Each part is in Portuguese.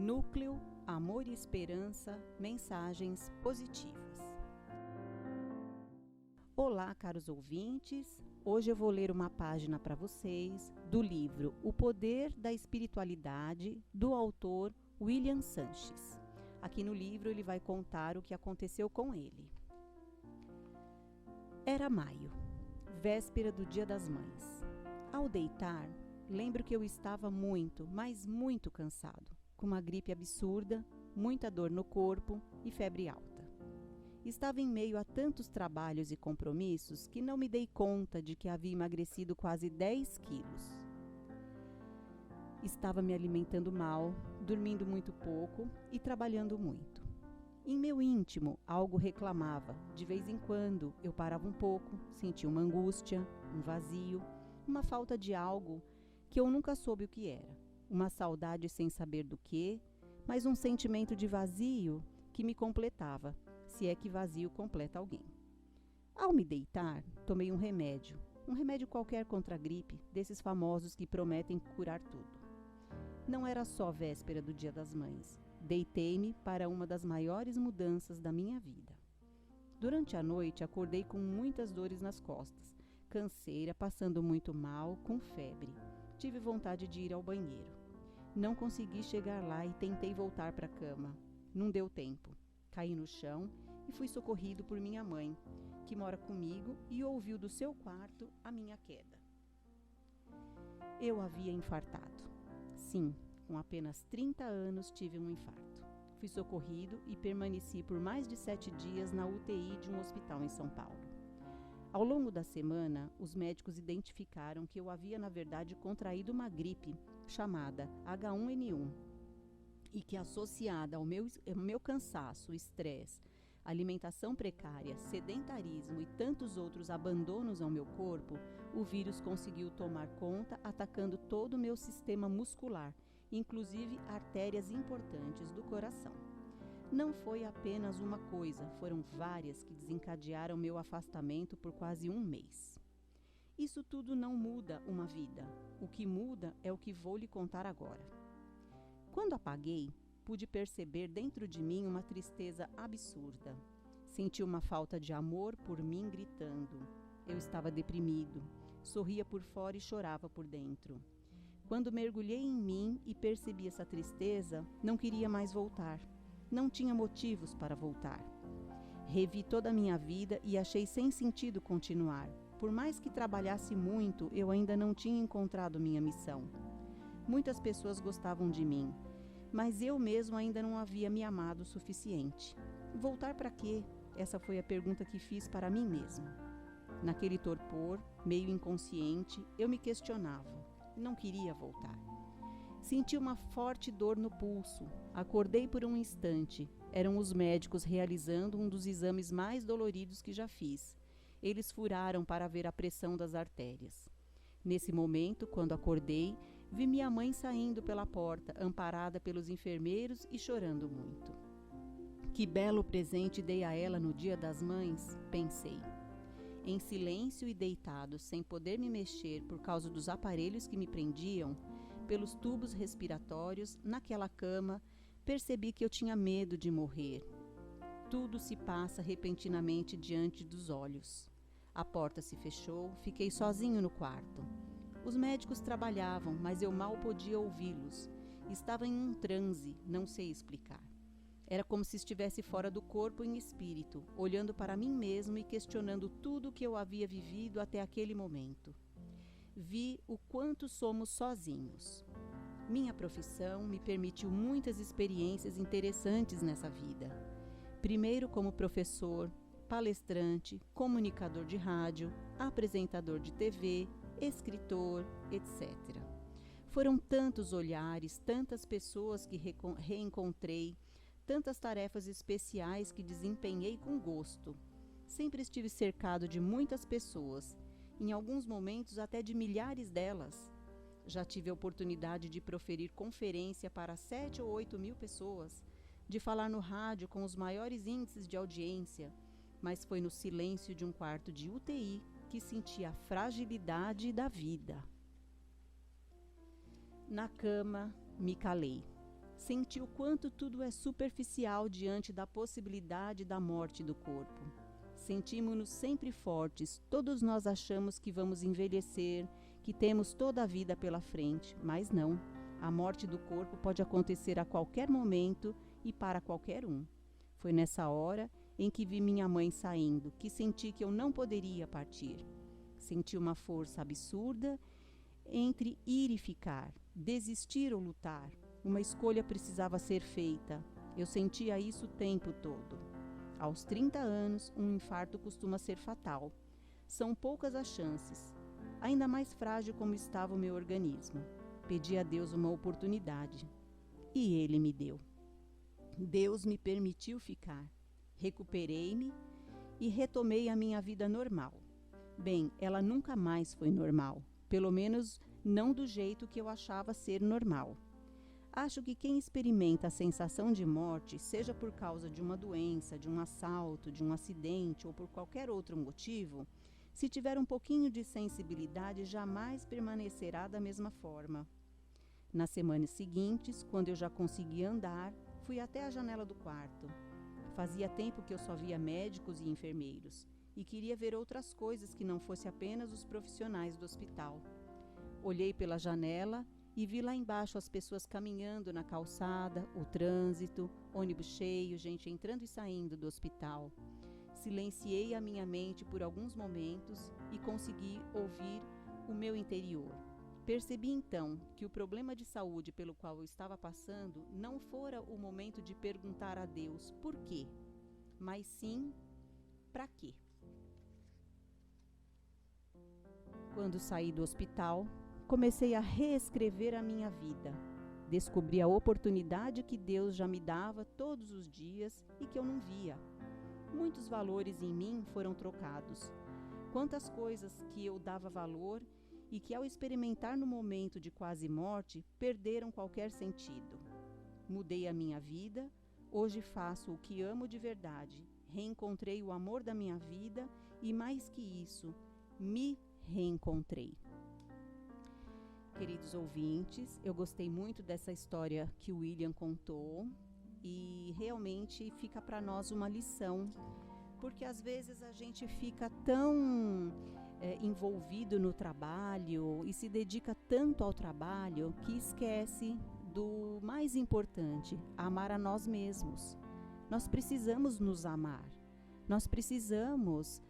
Núcleo, Amor e Esperança, mensagens positivas. Olá, caros ouvintes. Hoje eu vou ler uma página para vocês do livro O Poder da Espiritualidade, do autor William Sanches. Aqui no livro ele vai contar o que aconteceu com ele. Era maio, véspera do Dia das Mães. Ao deitar, lembro que eu estava muito, mas muito cansado, com uma gripe absurda, muita dor no corpo e febre alta. Estava em meio a tantos trabalhos e compromissos que não me dei conta de que havia emagrecido quase 10 quilos. Estava me alimentando mal, dormindo muito pouco e trabalhando muito. Em meu íntimo, algo reclamava. De vez em quando, eu parava um pouco, sentia uma angústia, um vazio, uma falta de algo que eu nunca soube o que era. Uma saudade sem saber do que, mas um sentimento de vazio que me completava, se é que vazio completa alguém. Ao me deitar, tomei um remédio qualquer contra a gripe, desses famosos que prometem curar tudo. Não era só véspera do Dia das Mães. Deitei-me para uma das maiores mudanças da minha vida. Durante a noite, acordei com muitas dores nas costas, canseira, passando muito mal, com febre. Tive vontade de ir ao banheiro. Não consegui chegar lá e tentei voltar para a cama. Não deu tempo. Caí no chão e fui socorrido por minha mãe, que mora comigo e ouviu do seu quarto a minha queda. Eu havia infartado. Sim, com apenas 30 anos tive um infarto. Fui socorrido e permaneci por mais de 7 dias na UTI de um hospital em São Paulo. Ao longo da semana, os médicos identificaram que eu havia, na verdade, contraído uma gripe chamada H1N1 e que, associada ao meu cansaço, estresse, alimentação precária, sedentarismo e tantos outros abandonos ao meu corpo, o vírus conseguiu tomar conta, atacando todo o meu sistema muscular, inclusive artérias importantes do coração. Não foi apenas uma coisa, foram várias que desencadearam meu afastamento por quase um mês. Isso tudo não muda uma vida. O que muda é o que vou lhe contar agora. Quando apaguei, pude perceber dentro de mim uma tristeza absurda. Senti uma falta de amor por mim gritando. Eu estava deprimido, sorria por fora e chorava por dentro. Quando mergulhei em mim e percebi essa tristeza, não queria mais voltar. Não tinha motivos para voltar. Revi toda a minha vida e achei sem sentido continuar. Por mais que trabalhasse muito, eu ainda não tinha encontrado minha missão. Muitas pessoas gostavam de mim, mas eu mesmo ainda não havia me amado o suficiente. Voltar para quê? Essa foi a pergunta que fiz para mim mesma. Naquele torpor, meio inconsciente, eu me questionava. Não queria voltar. Senti uma forte dor no pulso. Acordei por um instante. Eram os médicos realizando um dos exames mais doloridos que já fiz. Eles furaram para ver a pressão das artérias. Nesse momento, quando acordei, vi minha mãe saindo pela porta, amparada pelos enfermeiros e chorando muito. Que belo presente dei a ela no Dia das Mães, pensei. Em silêncio e deitado, sem poder me mexer por causa dos aparelhos que me prendiam, pelos tubos respiratórios, naquela cama, percebi que eu tinha medo de morrer. Tudo se passa repentinamente diante dos olhos. A porta se fechou, fiquei sozinho no quarto. Os médicos trabalhavam, mas eu mal podia ouvi-los. Estava em um transe, não sei explicar. Era como se estivesse fora do corpo em espírito, olhando para mim mesmo e questionando tudo o que eu havia vivido até aquele momento. Vi o quanto somos sozinhos. Minha profissão me permitiu muitas experiências interessantes nessa vida. Primeiro como professor, palestrante, comunicador de rádio, apresentador de TV, escritor, etc. Foram tantos olhares, tantas pessoas que reencontrei, tantas tarefas especiais que desempenhei com gosto. Sempre estive cercado de muitas pessoas, em alguns momentos até de milhares delas. Já tive a oportunidade de proferir conferência para 7 ou 8 mil pessoas, de falar no rádio com os maiores índices de audiência, mas foi no silêncio de um quarto de UTI que senti a fragilidade da vida. Na cama, me calei. Senti o quanto tudo é superficial diante da possibilidade da morte do corpo. Sentimos-nos sempre fortes, todos nós achamos que vamos envelhecer, que temos toda a vida pela frente, mas não. A morte do corpo pode acontecer a qualquer momento e para qualquer um. Foi nessa hora em que vi minha mãe saindo, que senti que eu não poderia partir. Senti uma força absurda entre ir e ficar, desistir ou lutar. Uma escolha precisava ser feita. Eu sentia isso o tempo todo. Aos 30 anos, um infarto costuma ser fatal. São poucas as chances. Ainda mais frágil como estava o meu organismo. Pedi a Deus uma oportunidade. E Ele me deu. Deus me permitiu ficar. Recuperei-me e retomei a minha vida normal. Bem, ela nunca mais foi normal. Pelo menos não do jeito que eu achava ser normal. Acho que quem experimenta a sensação de morte, seja por causa de uma doença, de um assalto, de um acidente ou por qualquer outro motivo, se tiver um pouquinho de sensibilidade, jamais permanecerá da mesma forma. Nas semanas seguintes, quando eu já conseguia andar, fui até a janela do quarto. Fazia tempo que eu só via médicos e enfermeiros, e queria ver outras coisas que não fosse apenas os profissionais do hospital. Olhei pela janela e vi lá embaixo as pessoas caminhando na calçada, o trânsito, ônibus cheio, gente entrando e saindo do hospital. Silenciei a minha mente por alguns momentos e consegui ouvir o meu interior. Percebi então que o problema de saúde pelo qual eu estava passando não fora o momento de perguntar a Deus por quê, mas sim para quê. Quando saí do hospital, comecei a reescrever a minha vida. Descobri a oportunidade que Deus já me dava todos os dias e que eu não via. Muitos valores em mim foram trocados. Quantas coisas que eu dava valor e que, ao experimentar no momento de quase morte, perderam qualquer sentido. Mudei a minha vida, hoje faço o que amo de verdade, reencontrei o amor da minha vida e, mais que isso, me reencontrei. Queridos ouvintes, eu gostei muito dessa história que o William contou e realmente fica para nós uma lição, porque às vezes a gente fica tão envolvido no trabalho e se dedica tanto ao trabalho que esquece do mais importante, amar a nós mesmos. Nós precisamos nos amar, nós precisamos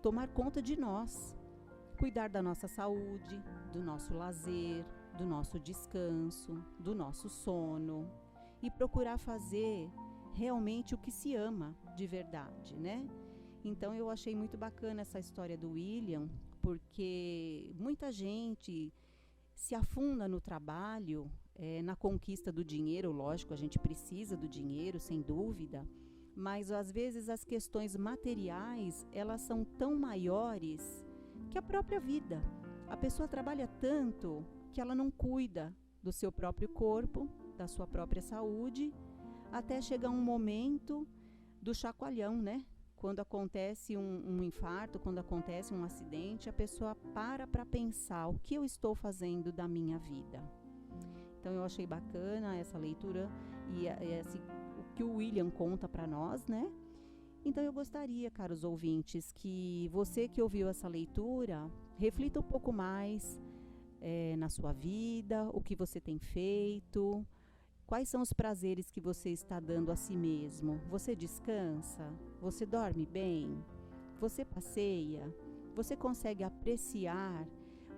tomar conta de nós, cuidar da nossa saúde, do nosso lazer, do nosso descanso, do nosso sono e procurar fazer realmente o que se ama de verdade, né? Então eu achei muito bacana essa história do William, porque muita gente se afunda no trabalho, na conquista do dinheiro. Lógico, a gente precisa do dinheiro, sem dúvida, mas às vezes as questões materiais, elas são tão maiores que a própria vida. A pessoa trabalha tanto que ela não cuida do seu próprio corpo, da sua própria saúde, até chegar um momento do chacoalhão, né? Quando acontece um infarto, quando acontece um acidente, a pessoa para pensar o que eu estou fazendo da minha vida. Então eu achei bacana essa leitura e o que o William conta para nós, né? Então eu gostaria, caros ouvintes, que você que ouviu essa leitura, reflita um pouco mais na sua vida, o que você tem feito, quais são os prazeres que você está dando a si mesmo. Você descansa? Você dorme bem? Você passeia? Você consegue apreciar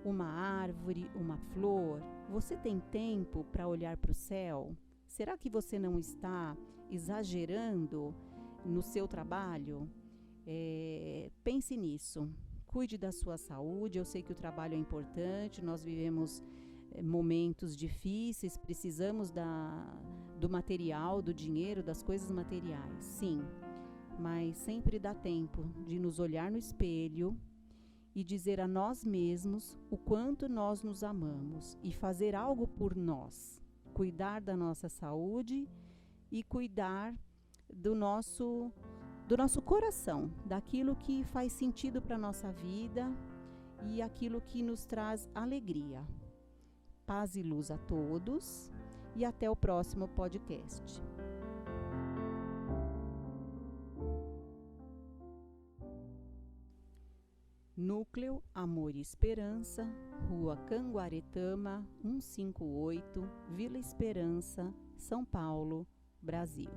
uma árvore, uma flor? Você tem tempo para olhar para o céu? Será que você não está exagerando no seu trabalho? Pense nisso. Cuide da sua saúde. Eu sei que o trabalho é importante, nós vivemos momentos difíceis, precisamos do material, do dinheiro, das coisas materiais, sim, mas sempre dá tempo de nos olhar no espelho e dizer a nós mesmos o quanto nós nos amamos e fazer algo por nós, cuidar da nossa saúde e cuidar do nosso coração, daquilo que faz sentido para a nossa vida e aquilo que nos traz alegria. Paz e luz a todos e até o próximo podcast. Núcleo Amor e Esperança, Rua Canguaretama, 158, Vila Esperança, São Paulo, Brasil.